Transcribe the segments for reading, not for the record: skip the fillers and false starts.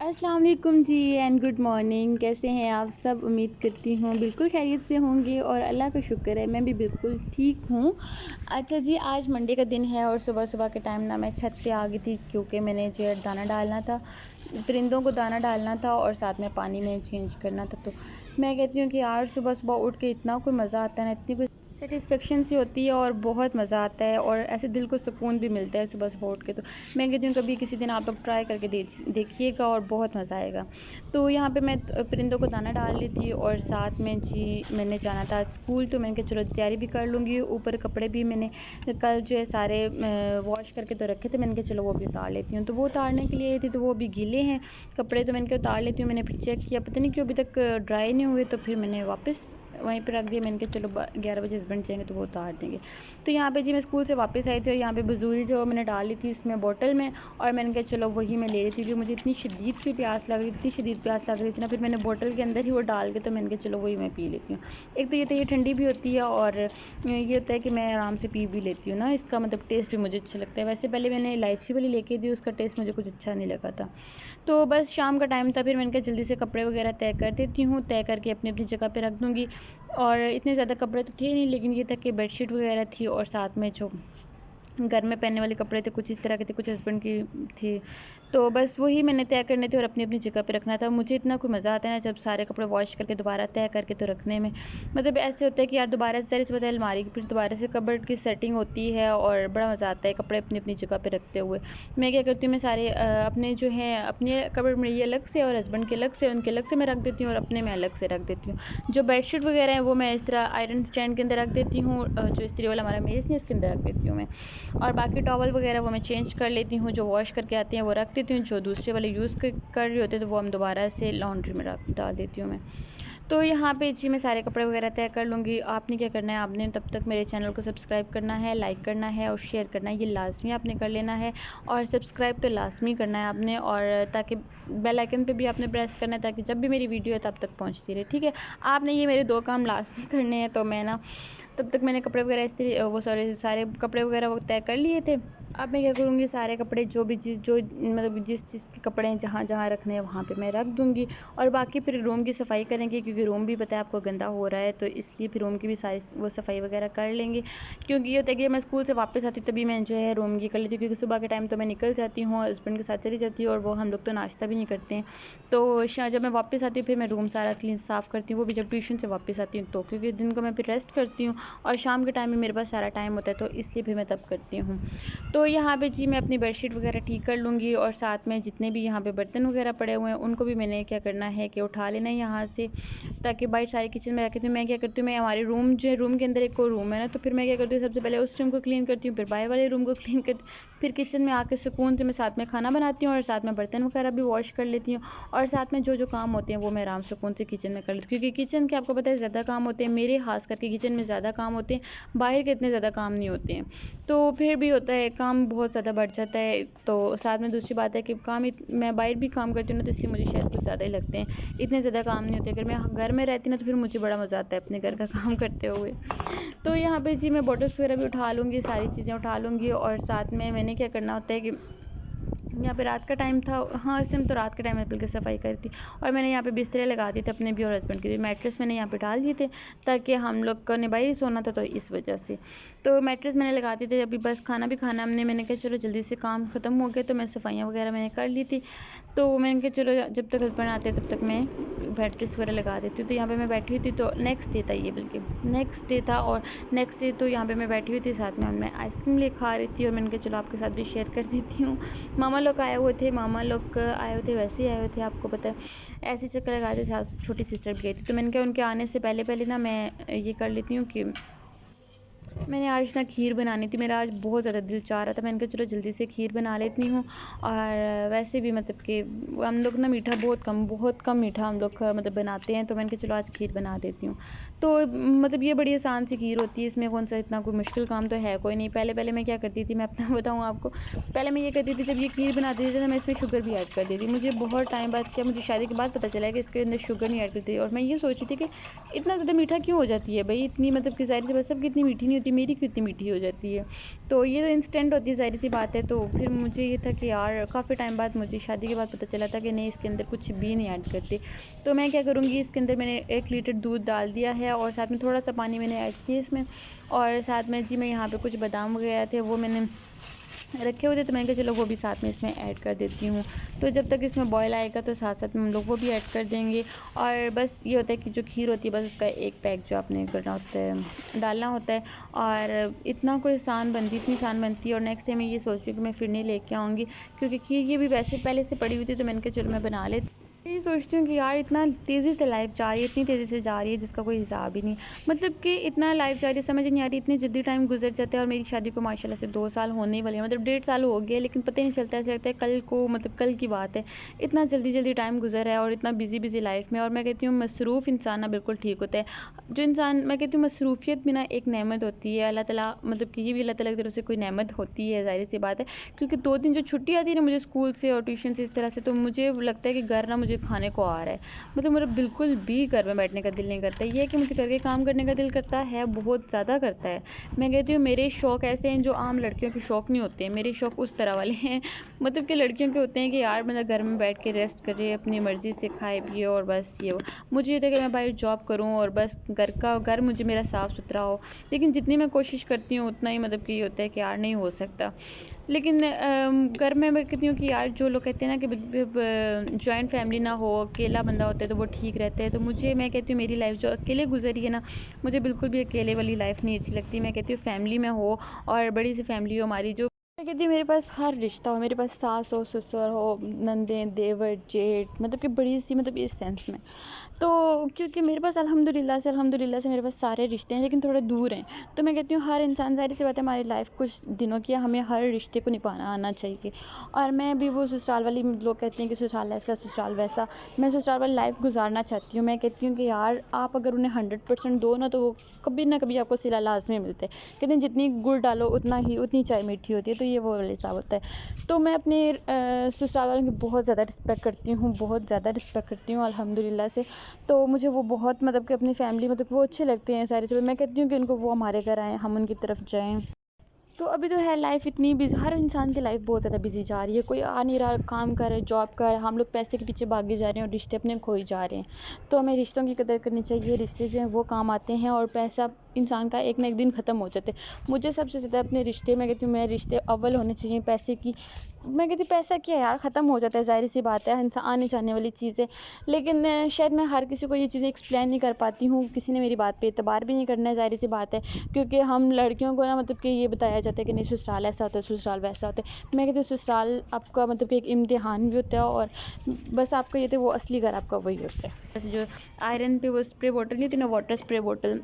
अस्सलाम वालेकुम जी and good morning. कैसे हैं आप सब? उम्मीद करती हूँ बिल्कुल खैरियत से होंगे और अल्लाह का शुक्र है मैं भी बिल्कुल ठीक हूँ। अच्छा जी, आज मंडे का दिन है और सुबह सुबह के टाइम ना मैं छत पे आ गई थी क्योंकि मैंने जो दाना डालना था, परिंदों को दाना डालना था और साथ में पानी में चेंज करना था। तो मैं कहती हूँ कि यार सुबह सुबह उठ के इतना कोई मज़ा आता है ना, इतनी कोई सेटिस्फेक्शन सी होती है और बहुत मज़ा आता है और ऐसे दिल को सुकून भी मिलता है सुबह सुबह उठ के। तो मैं कहती हूँ कभी किसी दिन आप लोग ट्राई करके देखिएगा और बहुत मज़ा आएगा। तो यहाँ पे मैं परिंदों को दाना डाल ली थी और साथ में जी मैंने जाना था स्कूल, तो मैंने कहा चलो तैयारी भी कर लूँगी। ऊपर कपड़े भी मैंने कल जो है सारे वॉश करके तो रखे थे, मैंने कहा चलो वो भी उतार लेती हूँ। तो वो उतारने के लिए आई थी तो वो अभी गीले हैं कपड़े, तो मैंने कहा उतार लेती हूँ। मैंने फिर चेक किया, पता नहीं क्यों अभी तक ड्राई नहीं हुए, तो फिर मैंने वापस वहीं पर रख दिया। मैंने कहा चलो 11 बजे हस्बैंड जाएंगे तो वो उतार देंगे। तो यहाँ पे जी मैं स्कूल से वापस आई थी और यहाँ पे बजूरी जो मैंने डाल ली थी इसमें बोतल में, और मैंने कहा चलो वही मैं ले रही थी क्योंकि मुझे इतनी शदीद की प्यास लग रही, इतनी शदीद प्यास लग रही थी ना, फिर मैंने बोतल के अंदर ही वो डाल के, तो मैंने कहा चलो वही मैं पी लेती हूँ। एक तो ये ठंडी भी होती है और ये होता है कि मैं आराम से पी भी लेती हूँ ना, इसका मतलब टेस्ट भी मुझे अच्छा लगता है। वैसे पहले मैंने इलायची वाली लेके दी, उसका टेस्ट मुझे कुछ अच्छा नहीं लगा था। तो बस शाम का टाइम था, फिर मैंने कहा जल्दी से कपड़े वगैरह तय कर देती हूँ, तय करके अपनी अपनी जगह पे रख दूँगी। और इतने ज़्यादा कपड़े तो थे नहीं, लेकिन ये था कि बेडशीट वगैरह थी और साथ में जो घर में पहनने वाले कपड़े थे कुछ इस तरह के थे, कुछ हस्बैंड की थी। तो बस वही मैंने तय करने थे और अपनी अपनी जगह पे रखना था। मुझे इतना कोई मज़ा आता है ना जब सारे कपड़े वॉश करके दोबारा तय करके तो रखने में, मतलब ऐसे होता है कि यार दोबारा से पता है अलमारी की फिर दोबारा से कबर्ड की सेटिंग होती है और बड़ा मज़ा आता है कपड़े अपनी अपनी जगह पर रखते हुए। मैं क्या करती हूँ, मैं सारे अपने जो हैं अपने कबर्ड में ये अलग से और हस्बैंड के अलग से, उनके अलग से मैं रख देती हूँ और अपने में अलग से रख देती हूँ। जो बेडशीट वगैरह हैं वो मैं इस तरह आयरन स्टैंड के अंदर रख देती हूँ, जो इस्त्री वाला हमारा मेज़ नहीं उसके अंदर रख देती हूँ मैं। और बाकी टॉवल वगैरह वो मैं चेंज कर लेती हूँ, जो वॉश करके आते हैं वो रख देती हूँ, जो दूसरे वाले यूज़ कर रहे होते हैं तो वो हम दोबारा से लॉन्ड्री में डाल देती हूँ मैं। तो यहाँ पे जी मैं सारे कपड़े वगैरह तय कर लूँगी। आपने क्या करना है, आपने तब तक मेरे चैनल को सब्सक्राइब करना है, लाइक करना है और शेयर करना है, ये लाजमी आपने कर लेना है। और सब्सक्राइब तो लाजमी करना है आपने, और ताकि बेल आइकन पे भी आपने प्रेस करना है ताकि जब भी मेरी वीडियो है तब तक पहुँचती रहे, ठीक है। आपने ये मेरे 2 काम लाजमी करने हैं। तो मैं ना तब तक मैंने कपड़े वगैरह सारे कपड़े वगैरह वो तय कर लिए थे। अब मैं क्या करूँगी, सारे कपड़े जो मतलब जिस चीज़ के कपड़े हैं जहाँ जहाँ रखने हैं वहाँ पे मैं रख दूँगी। और बाकी फिर रूम की सफाई करेंगे क्योंकि रूम भी पता है आपको गंदा हो रहा है, तो इसलिए फिर रूम की भी सारी वो सफाई वगैरह कर लेंगे। क्योंकि ये होता है कि मैं स्कूल से वापस आती हूँ तभी मैं जो है रूम की कर लेती हूँ, क्योंकि सुबह के टाइम तो मैं निकल जाती हूँ हस्बैंड के साथ चली जाती हूँ और वो हम लोग तो नाश्ता भी नहीं करते हैं। तो जब मैं वापस आती हूँ फिर मैं रूम सारा क्लीन साफ़ करती हूँ, वो भी जब ट्यूशन से वापस आती हूँ तो, क्योंकि दिन को मैं फिर रेस्ट करती हूँ और शाम के टाइम में मेरे पास सारा टाइम होता है, तो इसलिए फिर मैं तब करती हूँ। तो यहाँ पे जी मैं अपनी बेडशीट वगैरह ठीक कर लूँगी और साथ में जितने भी यहाँ पे बर्तन वगैरह पड़े हुए हैं उनको भी मैंने क्या करना है कि उठा लेना है यहाँ से, ताकि बाहर सारी किचन में रखे। तो मैं क्या करती हूँ, मैं हमारे रूम जो है रूम के अंदर एक और रूम है ना, तो फिर मैं क्या करती हूँ सबसे पहले उस रूम को क्लीन करती हूँ, फिर बाहर वाले रूम को क्लीन करती हूँ, फिर किचन में आके सुकून से मैं साथ में खाना बनाती हूँ और साथ में बर्तन वगैरह भी वॉश कर लेती हूँ। और साथ में जो जो काम होते हैं वो मैं आराम सुकून से किचन में कर लेती हूँ, क्योंकि किचन के आपको पता है ज़्यादा काम होते हैं, मेरे खास करके किचन में ज़्यादा काम होते हैं, बाहर के इतने ज़्यादा काम नहीं होते हैं। तो फिर भी होता है काम बहुत ज़्यादा बढ़ जाता है। तो साथ में दूसरी बात है कि मैं बाहर भी काम करती हूँ ना, तो इसलिए मुझे शायद कुछ ज़्यादा ही लगते हैं, इतने ज़्यादा काम नहीं होते। अगर मैं घर में रहती ना तो फिर मुझे बड़ा मज़ा आता है अपने घर का काम करते हुए। तो यहाँ पे जी मैं बॉटल्स वगैरह भी उठा लूँगी, सारी चीज़ें उठा लूँगी। और साथ में मैंने क्या करना होता है कि यहाँ पे रात का टाइम था, हाँ इस टाइम तो रात के टाइम में बिल्कुल सफाई करी थी, और मैंने यहाँ पे बिस्तरे लगा दिए थे अपने भी और हस्बैंड के भी। मैट्रेस मैंने यहाँ पे डाल दिए थे ताकि हम लोग को बाहर ही सोना था, तो इस वजह से तो मैट्रेस मैंने लगा दिए थे। अभी बस खाना भी खाना हमने, मैंने कहा चलो जल्दी से काम ख़त्म हो गया, तो मैं सफाइयाँ वगैरह मैंने कर ली थी। तो मैंने कहा चलो जब तक हस्बैंड आते तब तक मैं मैट्रेस वगैरह लगा देती हूँ। तो यहाँ पर मैं बैठी हुई थी, तो नेक्स्ट डे था ये, बल्कि नेक्स्ट डे था, और नेक्स्ट डे तो यहाँ पर मैं बैठी हुई थी, साथ में मैं आइसक्रीम ले खा रही थी, और मैंने कहा चलो आपके साथ भी शेयर कर देती हूँ। मामा लोग आए हुए थे, वैसे ही आए हुए थे, आपको पता है ऐसे चक्कर लगाते साथ छोटी सिस्टर भी गई थी। तो मैंने कहा उनके आने से पहले पहले ना मैं ये कर लेती हूँ कि मैंने आज ना खीर बनानी थी, मेरा आज बहुत ज़्यादा दिल चाह रहा था। मैंने कहा चलो जल्दी से खीर बना लेती हूँ। और वैसे भी मतलब कि हम लोग ना मीठा बहुत कम मीठा हम लोग मतलब बनाते हैं, तो मैंने कहा चलो आज खीर बना देती हूँ। तो मतलब ये बड़ी आसान सी खीर होती है, इसमें कौन सा इतना कोई मुश्किल काम तो है कोई नहीं। पहले पहले मैं क्या करती थी, मैं अपना बताऊँ आपको, पहले मैं ये करती थी जब ये खीर बनाती थी तो मैं इसमें शुगर भी ऐड कर देती। मुझे बहुत टाइम बाद, क्या मुझे शादी के बाद पता चला कि इसके अंदर शुगर नहीं ऐड करती, और मैं ये सोच रही थी कि इतना ज़्यादा मीठा क्यों हो जाती है भाई, इतनी मतलब कि ज़ाहिर सी बात सबकी इतनी मीठी नहीं होती, कि मेरी क्यों इतनी मीठी हो जाती है। तो ये तो इंस्टेंट होती है, ज़ाहिर सी बात है। तो फिर मुझे ये था कि यार काफ़ी टाइम बाद मुझे शादी के बाद पता चला था कि नहीं, इसके अंदर कुछ भी नहीं ऐड करते। तो मैं क्या करूँगी, इसके अंदर मैंने 1 लीटर दूध डाल दिया है और साथ में थोड़ा सा पानी मैंने ऐड किया इसमें। और साथ में जी मैं यहाँ पे कुछ बादाम वगैरह थे वो मैंने रखे हुए थे, तो मैंने कहा चलो वो भी साथ में इसमें ऐड कर देती हूँ। तो जब तक इसमें बॉयल आएगा तो साथ साथ में हम लोग वो भी ऐड कर देंगे। और बस ये होता है कि जो खीर होती है बस उसका 1 पैक जो आपने करना होता है, डालना होता है। और इतना कोई इतनी आसान बनती है। और नेक्स्ट टाइम मैं ये सोच रही हूँ कि मैं फिर नहीं लेके आऊँगी, क्योंकि खीर ये भी वैसे पहले से पड़ी हुई थी, तो मैंने कहा चलो मैं बना लेती। ये सोचती हूँ कि यार इतना तेज़ी से लाइफ जा रही है, इतनी तेज़ी से जा रही है जिसका कोई हिसाब ही नहीं। मतलब कि इतना लाइफ जा रही है, समझ नहीं आ रही, इतनी जल्दी टाइम गुजर जाता है। और मेरी शादी को माशाल्लाह से 2 साल होने ही वाले हैं, मतलब 1.5 साल हो गया, लेकिन पता ही नहीं चलता। ऐसा लगता है कल को, मतलब कल की बात है। इतना जल्दी टाइम गुजर रहा है और इतना बिज़ी लाइफ में। और मैं कहती हूँ मसरूफ़ इंसान ना बिल्कुल ठीक होता है। जो इंसान, मैं कहती हूँ मसरूफ़ियत भी ना एक नेमत होती है, अल्लाह ताला, मतलब कि ये भी अल्लाह ताला की तरफ से कोई नेमत होती है, ज़ाहिर सी बात है। क्योंकि 2 दिन जो छुट्टी आती है ना मुझे स्कूल से और ट्यूशन से, इस तरह से, तो मुझे लगता है कि घर ना मुझे खाने को आ रहा है। मतलब मेरा बिल्कुल भी घर में बैठने का दिल नहीं करता। ये है कि मुझे घर के काम करने का दिल करता है, बहुत ज़्यादा करता है। मैं कहती हूँ मेरे शौक़ ऐसे हैं जो आम लड़कियों के शौक़ नहीं होते हैं, मेरे शौक़ उस तरह वाले हैं। मतलब कि लड़कियों के होते हैं कि यार मतलब घर में बैठ के रेस्ट करे, अपनी मर्ज़ी से खाए पिए और बस ये वो। मुझे ये था कि मैं बाहर जॉब करूँ और बस घर मुझे मेरा साफ़ सुथरा हो। लेकिन जितनी मैं कोशिश करती हूँ उतना ही मतलब कि ये होता है कि यार नहीं हो सकता। लेकिन घर में मैं कहती हूँ कि यार जो लोग कहते हैं ना कि जॉइंट फैमिली ना हो, अकेला बंदा होता है तो वो ठीक रहता है। तो मैं कहती हूँ मेरी लाइफ जो अकेले गुजरी है ना, मुझे बिल्कुल भी अकेले वाली लाइफ नहीं अच्छी लगती। मैं कहती हूँ फैमिली में हो और बड़ी सी फैमिली हो हमारी, जो मैं कहती हूँ मेरे पास हर रिश्ता हो, मेरे पास सास हो, ससुर हो, नंदें, देवर, जेठ, मतलब कि बड़ी सी, मतलब इस सेंस में। तो क्योंकि मेरे पास अल्हम्दुलिल्लाह से मेरे पास सारे रिश्ते हैं, लेकिन थोड़े दूर हैं। तो मैं कहती हूँ हर इंसान, ज़ाहिर सी बात है हमारी लाइफ कुछ दिनों की है, हमें हर रिश्ते को निभाना आना चाहिए। और मैं भी वो ससुराल वाली, लोग कहते हैं कि ससुराल ऐसा ससुराल वैसा, मैं ससुराल वाली लाइफ गुजारना चाहती हूँ। मैं कहती हूँ कि यार आप अगर उन्हें 100% दो ना, तो वो कभी ना कभी आपको सिला लाज़मी मिलते हैं। कहते हैं जितनी गुड़ डालो उतनी चाय मीठी होती है। तो ये वो वाला हिसाब होता है। तो मैं अपने ससुराल वालों की बहुत ज़्यादा रिस्पेक्ट करती हूँ, बहुत ज़्यादा रिस्पेक्ट करती हूँ अल्हम्दुलिल्लाह से। तो मुझे वो बहुत, मतलब कि अपनी फैमिली, मतलब वो अच्छे लगते हैं सारे सब। मैं कहती हूँ कि उनको वो हमारे घर आएँ, हम उनकी तरफ जाएँ। तो अभी तो है लाइफ इतनी बिज़ी, हर इंसान की लाइफ बहुत ज़्यादा बिज़ी जा रही है। कोई आ नहीं रहा, काम कर रहा है, जॉब कर रहा है, हम लोग पैसे के पीछे भागे जा रहे हैं और रिश्ते अपने खोए जा रहे हैं। तो हमें रिश्तों की कदर करनी चाहिए। रिश्ते जो हैं वो काम आते हैं और पैसा इंसान का एक ना एक दिन ख़त्म हो जाते हैं। मुझे सबसे ज़्यादा अपने रिश्ते, मैं कहती हूँ मेरे रिश्ते अव्वल होने चाहिए पैसे की। मैं कहती हूँ पैसा क्या है यार, ख़त्म हो जाता है, ज़ाहिर सी बात है, इंसान आने जाने वाली चीज़ है। लेकिन शायद मैं हर किसी को ये चीज़ें एक्सप्लेन नहीं कर पाती हूँ, किसी ने मेरी बात पे एतबार भी नहीं करना है, ज़ाहिर सी बात है। क्योंकि हम लड़कियों को ना, मतलब कि ये बताया जाता है कि नहीं ससुराल ऐसा होता है, ससुराल वैसा होता है। मैं कहती हूँ ससुराल आपका मतलब कि एक इम्तिहान भी होता है, और बस आपका ये तो वो असली घर आपका वही होता है। जैसे जो आयरन पे वो स्प्रे बॉटल नहीं होती ना, वाटर स्प्रे बॉटल,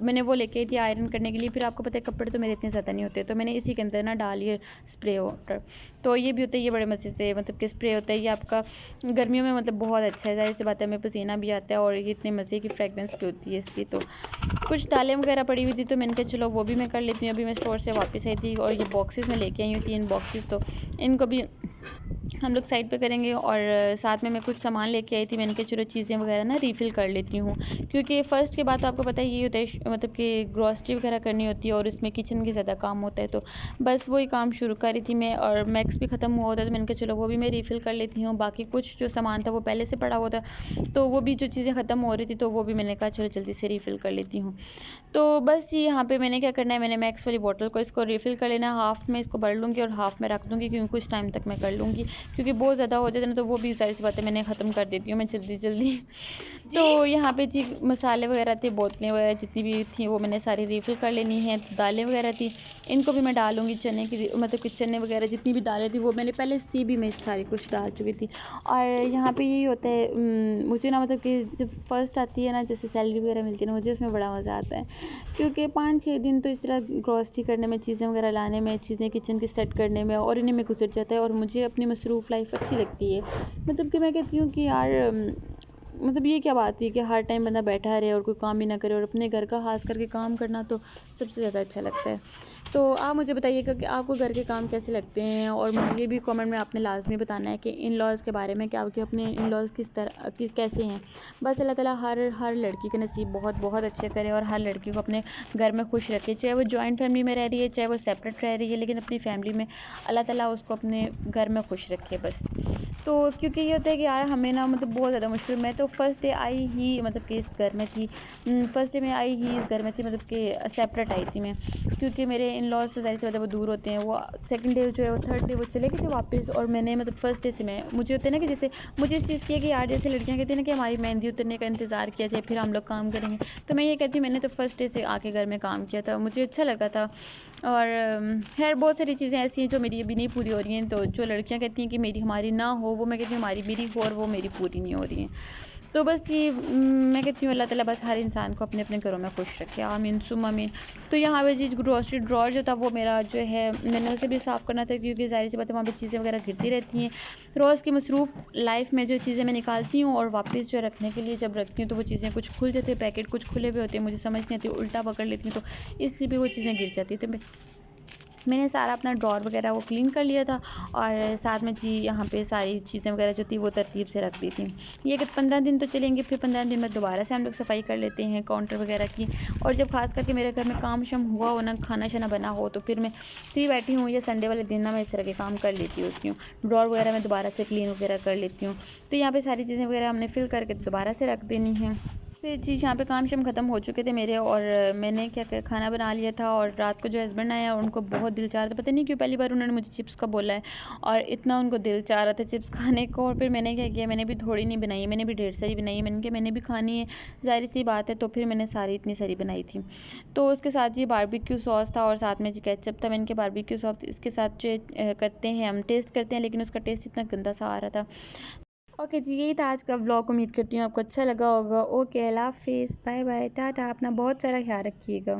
मैंने वो लेके आई थी आयरन करने के लिए। फिर आपको पता है कपड़े तो मेरे इतने ज़्यादा नहीं होते, तो मैंने इसी के अंदर ना डाली है स्प्रे वाटर। तो ये भी होता है, ये बड़े मज़े से, मतलब कि स्प्रे होता है ये आपका गर्मियों में, मतलब बहुत अच्छा है। ज़ाहिर सी बात है हमें पसीना भी आता है और ये इतने मज़े की फ्रेगरेंस भी होती है इसकी। तो कुछ दालें वगैरह पड़ी हुई थी, तो मैंने कहा चलो वो भी मैं कर लेती हूँ। अभी मैं स्टोर से वापस आई थी और ये बॉक्सेस में लेके आई हूँ 3 बॉक्सेस, तो इनको भी हम लोग साइड पे करेंगे। और साथ में मैं कुछ सामान लेके आई थी, मैंने कहा चलो चीज़ें वगैरह ना रीफ़िल कर लेती हूँ। क्योंकि फ़र्स्ट के बाद तो आपको पता ही ये होता है, मतलब कि ग्रॉसरी वगैरह करनी होती है और इसमें किचन के ज़्यादा काम होता है। तो बस वही काम शुरू करी थी मैं, और मैक्स भी ख़त्म हुआ होता है, तो मैंने कहा चलो वो भी मैं रीफ़िल कर लेती हूँ। बाकी कुछ जो सामान था वो पहले से पड़ा हुआ था, तो वो भी जो चीज़ें ख़त्म हो रही थी, तो वो भी मैंने कहा चलो जल्दी से रीफ़िल कर लेती हूँ। तो बस ये यहाँ पे मैंने क्या करना है, मैंने मैक्स वाली बॉटल को इसको रीफ़िल कर लेना है। हाफ़ में इसको भर लूँगी और हाफ़ में रख दूँगी, क्योंकि कुछ टाइम तक मैं कर लूँगी, क्योंकि बहुत ज़्यादा हो जाता है ना, तो वो भी ज़ाहिर सी बात है मैंने ख़त्म कर देती हूँ मैं जल्दी। तो यहाँ पे जी मसाले वगैरह थे, बोतलें वगैरह जितनी भी थी वो मैंने सारी रीफ़िल कर लेनी है। दालें वगैरह थी, इनको भी मैं डालूँगी। चने की, मतलब कि चने वगैरह जितनी भी दालें थी वो मैंने पहले से भी मैं सारी कुछ डाल चुकी थी। और यहाँ पे यही होता है, मुझे ना, मतलब कि जब फर्स्ट आती है ना, जैसे सैलरी वगैरह मिलती है ना, मुझे उसमें बड़ा मज़ा आता है। क्योंकि 5-6 दिन तो इस तरह ग्रॉसरी करने में, चीज़ें वगैरह लाने में, चीज़ें किचन की सेट करने में और इन्हीं में गुजर जाता है। और मुझे अपनी मसरूफ़ लाइफ अच्छी लगती है। मतलब कि मैं कहती हूँ कि यार मतलब ये क्या बात हुई कि हर टाइम बंदा बैठा रहे और कोई काम भी ना करे, और अपने घर का खास करके काम करना तो सबसे ज़्यादा अच्छा लगता है। तो आप मुझे बताइएगा कि आपको घर के काम कैसे लगते हैं, और मुझे ये भी कमेंट में आपने लाजमी बताना है कि इन लॉज़ के बारे में, क्या कि अपने इन लॉज़ किस तरह कैसे हैं। बस अल्लाह ताला हर लड़की के नसीब बहुत बहुत अच्छे करे और हर लड़की को अपने घर में खुश रखे, चाहे वो जॉइंट फैमिली में रह रही है, चाहे वो सेपरेट रह रही है, लेकिन अपनी फैमिली में अल्लाह ताला उसको अपने घर में खुश रखे बस। तो क्योंकि ये होता है कि यार हमें ना मतलब बहुत ज़्यादा मुश्किल, मैं तो फर्स्ट डे आई ही मतलब कि इस घर में थी, फर्स्ट डे में आई ही इस घर में थी, मतलब कि सेपरेट आई थी मैं, क्योंकि मेरे इन लॉज तो ज़ाहिर सी बात है वो दूर होते हैं। वो सेकंड डे जो है वो थर्ड डे वो चले गए थे वापस, और मैंने मतलब फर्स्ट डे से मैं मुझे होता है ना कि जैसे मुझे इस चीज़ की है कि यार जैसे लड़कियां कहती हैं ना कि हमारी मेहंदी उतरने का इंतज़ार किया जाए फिर हम लोग काम करेंगे, तो मैं ये कहती हूँ मैंने तो फर्स्ट डे से आके घर में काम किया था, मुझे अच्छा लगा था। और खैर बहुत सारी चीज़ें ऐसी हैं जो मेरी अभी नहीं पूरी हो रही हैं, तो जो लड़कियां कहती हैं कि मेरी हमारी ना हो, वो मैं कहती हूँ हमारी मेरी हो, और वो मेरी पूरी नहीं हो रही हैं। तो बस ये मैं कहती हूँ अल्लाह ताला बस हर इंसान को अपने अपने घरों में खुश रखे, आमीन सुम आमीन। तो यहाँ पे जी ग्रोसरी ड्रॉर जो था वो मेरा जो है मैंने उसे भी साफ़ करना था, क्योंकि ज़ाहिर सी बात है वहाँ पे चीज़ें वगैरह गिरती रहती हैं। रोज़ की मसरूफ़ लाइफ में जो चीज़ें मैं निकालती हूँ और वापस जो रखने के लिए जब रखती हूँ तो वो चीज़ें कुछ खुल जाते हैं, पैकेट कुछ खुले हुए होते हैं, मुझे समझ नहीं आती, उल्टा पकड़ लेती हूँ, तो इसलिए भी वो चीज़ें गिर जाती हैं। तो मैंने सारा अपना ड्रॉर वगैरह वो क्लीन कर लिया था, और साथ में जी यहाँ पे सारी चीज़ें वगैरह जो थी वो तरतीब से रख दी थी। ये कि 15 दिन तो चलेंगे, फिर 15 दिन में दोबारा से हम लोग सफाई कर लेते हैं काउंटर वगैरह की। और जब खास करके मेरे घर में काम शम हुआ हो ना, खाना शाना बना हो, तो फिर मैं फ्री बैठी हूँ या संडे वाले दिन ना मैं इस तरह के काम कर लेती होती हूँ, ड्रॉर वगैरह मैं दोबारा से क्लीन वगैरह कर लेती हूँ। तो यहाँ पर सारी चीज़ें वगैरह हमने फिल करके दोबारा से रख देनी है। फिर जी यहाँ पे काम शाम ख़त्म हो चुके थे मेरे, और मैंने क्या खाना बना लिया था। और रात को जो हस्बैंड आया उनको बहुत दिल चाह रहा था, पता नहीं क्यों पहली बार उन्होंने मुझे चिप्स का बोला है, और इतना उनको दिल चाह रहा था चिप्स खाने को। और फिर मैंने क्या किया, मैंने भी थोड़ी नहीं बनाई, मैंने भी ढेर सारी बनाई, मैंने कहा मैंने भी खानी है, ज़ाहिर सी बात है, तो फिर मैंने इतनी सारी बनाई थी। तो उसके साथ जी बारबेक्यू सॉस था और साथ में जी केचप था। मैंने कहा बारबेक्यू सॉस इसके साथ जो करते हैं हम टेस्ट करते हैं, लेकिन उसका टेस्ट इतना गंदा सा आ रहा था। ओके जी, यही था आज का व्लॉग, उम्मीद करती हूँ आपको अच्छा लगा होगा। ओके, अल्लाह हाफिज़, बाय बाय, टाटा, अपना बहुत सारा ख्याल रखिएगा।